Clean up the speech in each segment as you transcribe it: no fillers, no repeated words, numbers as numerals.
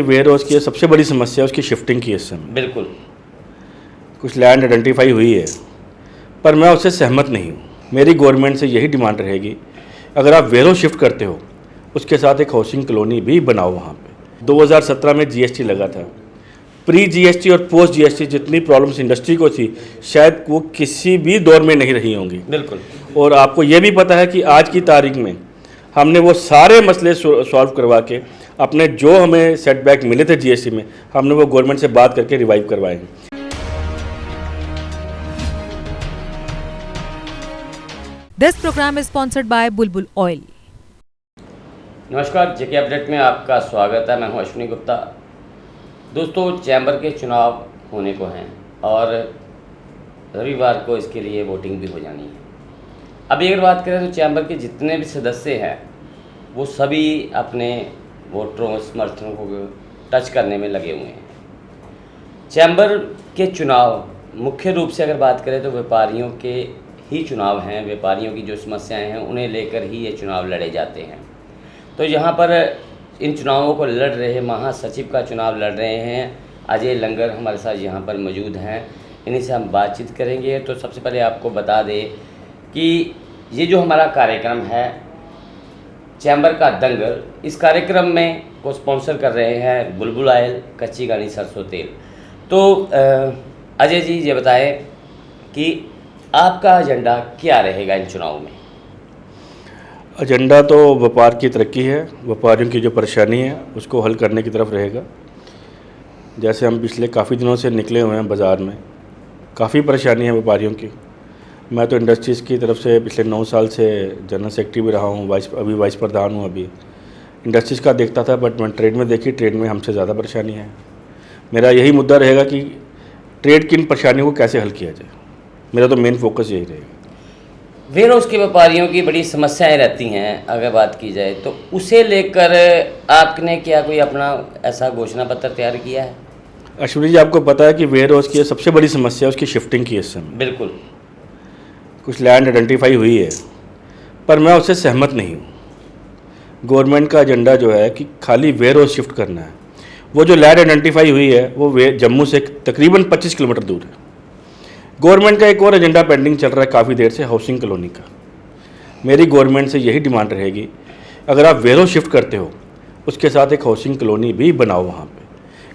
Ware house की सबसे बड़ी समस्या है उसकी शिफ्टिंग की। इस समय बिल्कुल कुछ लैंड आइडेंटिफाई हुई है, पर मैं उससे सहमत नहीं हूँ। मेरी गवर्नमेंट से यही डिमांड रहेगी, अगर आप वेयर हाउस शिफ्ट करते हो उसके साथ एक हाउसिंग कॉलोनी भी बनाओ वहाँ पे। 2017 में जीएसटी लगा था। प्री जीएसटी और पोस्ट जीएसटी जितनी प्रॉब्लम्स इंडस्ट्री को थी, शायद वो किसी भी दौर में नहीं रही होंगी। बिल्कुल। और आपको ये भी पता है कि आज की तारीख में हमने वो सारे मसले सॉल्व करवा के अपने जो हमें सेटबैक मिले थे जीएसटी में, हमने वो गवर्नमेंट से बात करके रिवाइव करवाए हैं। This program is sponsored by Bulbul Oil. नमस्कार, जेके अपडेट में आपका स्वागत है। मैं हूं अश्विनी गुप्ता। दोस्तों, चैम्बर के चुनाव होने को हैं और रविवार को इसके लिए वोटिंग भी हो जानी है। अभी अगर बात करें तो चैम्बर के जितने भी सदस्य हैं वो सभी अपने वोटरों समर्थकों को टच करने में लगे हुए हैं। चैम्बर के चुनाव मुख्य रूप से अगर बात करें तो व्यापारियों के ही चुनाव हैं। व्यापारियों की जो समस्याएं हैं उन्हें लेकर ही ये चुनाव लड़े जाते हैं। तो यहाँ पर इन चुनावों को लड़ रहे महासचिव का चुनाव लड़ रहे हैं अजय लंगर हमारे साथ यहाँ पर मौजूद हैं। इन्हीं से हम बातचीत करेंगे। तो सबसे पहले आपको बता दें कि ये जो हमारा कार्यक्रम है चैम्बर का दंगल, इस कार्यक्रम में को स्पॉन्सर कर रहे हैं बुलबुल ऑयल, कच्ची घानी सरसों तेल। तो अजय जी ये बताएं कि आपका एजेंडा क्या रहेगा इन चुनावों में? एजेंडा तो व्यापार की तरक्की है, व्यापारियों की जो परेशानी है उसको हल करने की तरफ रहेगा। जैसे हम पिछले काफ़ी दिनों से निकले हुए हैं, बाज़ार में काफ़ी परेशानी है व्यापारियों की। मैं तो इंडस्ट्रीज़ की तरफ से पिछले 9 साल से जनरल सेक्रेटरी भी रहा हूँ, अभी वाइस प्रधान हूँ। अभी इंडस्ट्रीज़ का देखता था, बट मैं ट्रेड में देखी, ट्रेड में हमसे ज़्यादा परेशानी है। मेरा यही मुद्दा रहेगा कि ट्रेड की इन परेशानियों को कैसे हल किया जाए। मेरा तो मेन फोकस यही रहेगा। वेयर हाउस के व्यापारियों की बड़ी समस्याएं रहती हैं अगर बात की जाए तो, उसे लेकर आपने क्या कोई अपना ऐसा घोषणा पत्र तैयार किया है? अश्विनी जी, आपको पता है कि वेयर हाउस की सबसे बड़ी समस्या है उसकी शिफ्टिंग की। इस समय बिल्कुल कुछ लैंड आइडेंटिफाई हुई है, पर मैं उससे सहमत नहीं हूँ। गवर्नमेंट का एजेंडा जो है कि खाली वेयर हाउस शिफ्ट करना है। वो जो लैंड आइडेंटिफाई हुई है वो जम्मू से तकरीबन 25 किलोमीटर दूर है। गवर्नमेंट का एक और एजेंडा पेंडिंग चल रहा है काफ़ी देर से, हाउसिंग कॉलोनी का। मेरी गवर्नमेंट से यही डिमांड रहेगी, अगर आप वेयर हाउस शिफ्ट करते हो उसके साथ एक हाउसिंग कॉलोनी भी बनाओ वहाँ पे।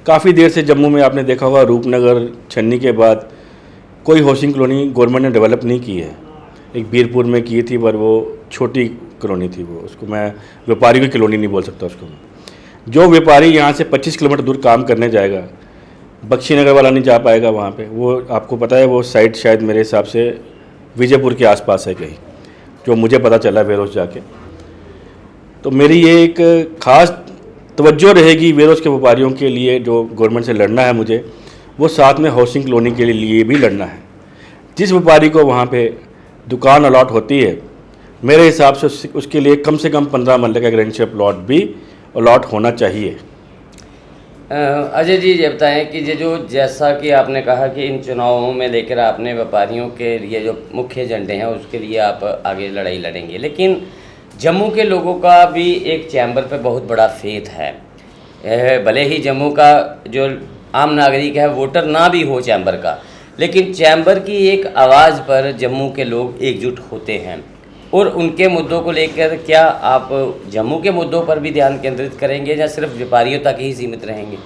काफ़ी देर से जम्मू में आपने देखा होगा, रूपनगर छन्नी के बाद कोई हाउसिंग कॉलोनी गवर्नमेंट ने डेवलप नहीं की है। एक बीरपुर में की थी, पर वो छोटी कॉलोनी थी, वो उसको मैं व्यापारी की कॉलोनी नहीं बोल सकता उसको। जो व्यापारी यहाँ से 25 किलोमीटर दूर काम करने जाएगा, बख्शी नगर वाला नहीं जा पाएगा वहाँ पे। वो आपको पता है वो साइट शायद मेरे हिसाब से विजयपुर के आसपास है कहीं, जो मुझे पता चला वेयर हाउस जाके। तो मेरी ये एक ख़ास तवज्जो रहेगी वेयर हाउस के व्यापारियों के लिए, जो गवर्नमेंट से लड़ना है मुझे, वो साथ में हाउसिंग कॉलोनी के लिए भी लड़ना है। जिस व्यापारी को वहाँ पे दुकान अलॉट होती है, मेरे हिसाब से उसके लिए कम से कम 15 मरले का रेजिडेंशियल प्लॉट भी अलॉट होना चाहिए। अजय जी ये बताएं कि ये जो जैसा कि आपने कहा कि इन चुनावों में लेकर आपने व्यापारियों के लिए जो मुख्य एजेंडे हैं उसके लिए आप आगे लड़ाई लड़ेंगे, लेकिन जम्मू के लोगों का भी एक चैम्बर पे बहुत बड़ा फेथ है। भले ही जम्मू का जो आम नागरिक है वोटर ना भी हो चैम्बर का, लेकिन चैम्बर की एक आवाज़ पर जम्मू के लोग एकजुट होते हैं। और उनके मुद्दों को लेकर क्या आप जम्मू के मुद्दों पर भी ध्यान केंद्रित करेंगे या सिर्फ व्यापारियों तक ही सीमित रहेंगे?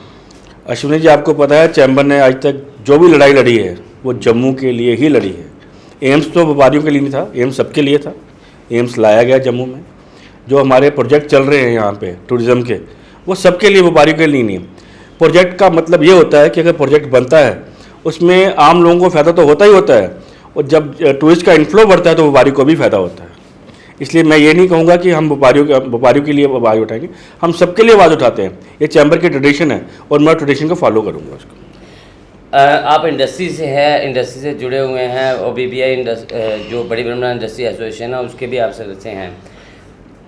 अश्विनी जी, आपको पता है चैम्बर ने आज तक जो भी लड़ाई लड़ी है वो जम्मू के लिए ही लड़ी है। एम्स तो व्यापारियों के लिए नहीं था, एम्स सबके लिए था। एम्स लाया गया जम्मू में। जो हमारे प्रोजेक्ट चल रहे हैं यहाँ पे टूरिज़्म के, वो सबके लिए, व्यापारियों के लिए नहीं है। प्रोजेक्ट का मतलब ये होता है कि अगर प्रोजेक्ट बनता है उसमें आम लोगों को फ़ायदा तो होता ही होता है, और जब टूरिस्ट का इनफ्लो बढ़ता है तो व्यापारी को भी फ़ायदा होता है। इसलिए मैं ये नहीं कहूँगा कि हम व्यापारियों के लिए आवाज़ उठाएंगे, हम सबके लिए आवाज़ उठाते हैं। ये चैम्बर की ट्रेडिशन है और मैं ट्रेडिशन को फॉलो करूँगा उसको। आप इंडस्ट्री से हैं, इंडस्ट्री से जुड़े हुए हैं और BBI जो बड़ी ब्रह्मण्ड इंडस्ट्री एसोसिएशन है उसके भी आप सदस्य हैं।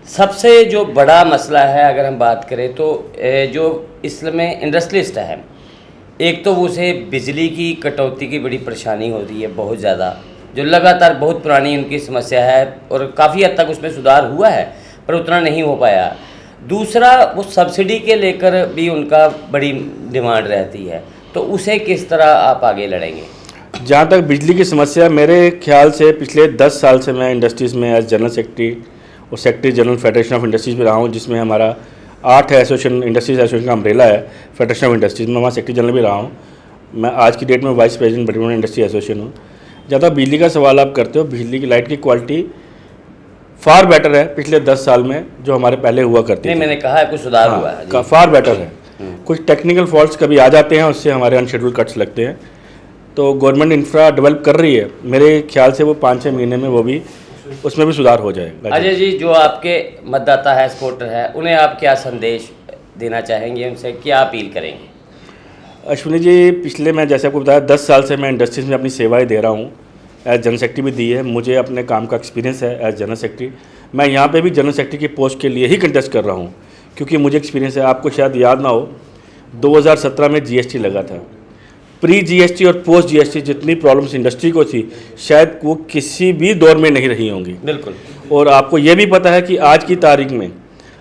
सबसे जो बड़ा मसला है अगर हम बात करें तो जो इसमें इंडस्ट्रियलिस्ट है, एक तो उसे बिजली की कटौती की बड़ी परेशानी हो रही है बहुत ज़्यादा, जो लगातार बहुत पुरानी उनकी समस्या है और काफ़ी हद तक उसमें सुधार हुआ है पर उतना नहीं हो पाया। दूसरा, वो सब्सिडी के लेकर भी उनका बड़ी डिमांड रहती है, तो उसे किस तरह आप आगे लड़ेंगे? जहाँ तक बिजली की समस्या, मेरे ख्याल से पिछले 10 साल से मैं इंडस्ट्रीज़ में एज जनरल सेक्रेटरी और secretary general federation of industries में रहा हूँ, जिसमें हमारा 8 एसोसिएशन, इंडस्ट्रीज एसोसिएशन का अम्ब्रेला है फेडरेशन ऑफ इंडस्ट्रीज़ में। वहाँ सेक्रेटरी जनरल भी रहा हूँ। मैं आज की डेट में वाइस प्रेसिडेंट बटरमैन इंडस्ट्री एसोसिएशन हूँ। ज़्यादा बिजली का सवाल आप करते हो, बिजली की लाइट की क्वालिटी फार बेटर है पिछले 10 साल में जो हमारे पहले हुआ करती नहीं, मैंने कहा है कुछ सुधार हुआ है जी। फार बेटर है। कुछ टेक्निकल फॉल्ट्स कभी आ जाते हैं, उससे हमारे अनशेड्यूल कट्स लगते हैं। तो गवर्नमेंट इंफ्रा डेवलप कर रही है, मेरे ख्याल से वो 5-6 महीने में वो भी उसमें भी सुधार हो जाएगा। अजय जी, जो आपके मतदाता है, सपोर्टर है, उन्हें आप क्या संदेश देना चाहेंगे, उनसे क्या अपील करेंगे? अश्विनी जी, पिछले मैं जैसे आपको बताया 10 साल से मैं इंडस्ट्रीज़ में अपनी सेवाएं दे रहा हूँ। एज जनरल सेक्रेटरी भी दी है, मुझे अपने काम का एक्सपीरियंस है एज जनरल सेक्रेटरी। मैं यहाँ पे भी जनरल सेक्रेटरी की पोस्ट के लिए ही कंटेस्ट कर रहा हूँ, क्योंकि मुझे एक्सपीरियंस है। आपको शायद याद ना हो, 2017 में जीएसटी लगा था। प्री जीएसटी और पोस्ट जीएसटी जितनी प्रॉब्लम्स इंडस्ट्री को थी, शायद वो किसी भी दौर में नहीं रही होंगी। बिल्कुल। और आपको ये भी पता है कि आज की तारीख में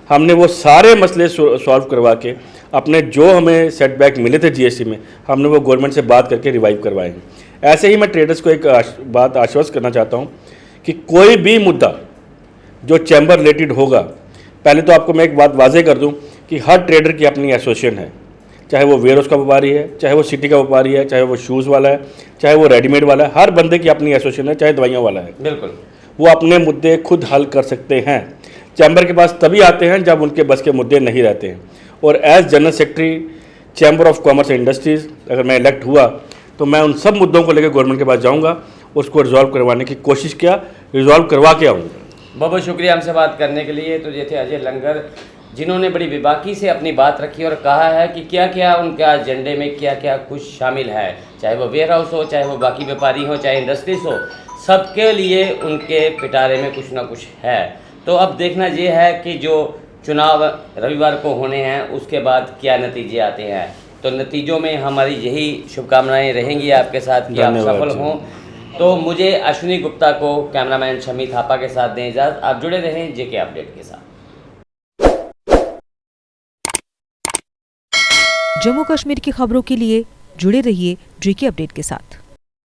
हमने वो सारे मसले सॉल्व करवा के अपने जो हमें सेटबैक मिले थे जीएसटी में, हमने वो गवर्नमेंट से बात करके रिवाइव करवाए हैं। ऐसे ही मैं ट्रेडर्स को एक बात आश्वस्त करना चाहता हूँ कि कोई भी मुद्दा जो चैम्बर रिलेटेड होगा, पहले तो आपको मैं एक बात वाजे कर दूँ कि हर ट्रेडर की अपनी एसोसिएशन है, चाहे वो वेयर हाउस का व्यापारी है, चाहे वो सिटी का व्यापारी है, चाहे वो शूज़ वाला है, चाहे वो रेडीमेड वाला है। हर बंदे की अपनी एसोसिएशन है, चाहे दवाइयों वाला है। बिल्कुल। वो अपने मुद्दे खुद हल कर सकते हैं। चैम्बर के पास तभी आते हैं जब उनके बस के मुद्दे नहीं रहते हैं। और as general secretary chamber of commerce and industries अगर मैं इलेक्ट हुआ तो मैं उन सब मुद्दों को लेकर गवर्नमेंट के पास जाऊँगा, उसको रिजॉल्व करवाने की कोशिश किया, रिजॉल्व करवा के आऊँगा। बहुत बहुत शुक्रिया हमसे बात करने के लिए। तो ये थे अजय लंगर, जिन्होंने बड़ी बेबाकी से अपनी बात रखी और कहा है कि क्या क्या उनका एजेंडे में क्या क्या कुछ शामिल है, चाहे वो वेयर हाउस हो, चाहे वो बाकी व्यापारी हो, चाहे इंडस्ट्रीज हो, सबके लिए उनके पिटारे में कुछ ना कुछ है। तो अब देखना ये है कि जो चुनाव रविवार को होने हैं उसके बाद क्या नतीजे आते हैं। तो नतीजों में हमारी यही शुभकामनाएं रहेंगी आपके साथ कि आप सफल हों। तो मुझे अश्विनी गुप्ता को कैमरामैन शमी थापा के साथ दें इजाज़त। आप जुड़े रहें जेके अपडेट के साथ। जम्मू कश्मीर की खबरों के लिए जुड़े रहिए जेके अपडेट के साथ।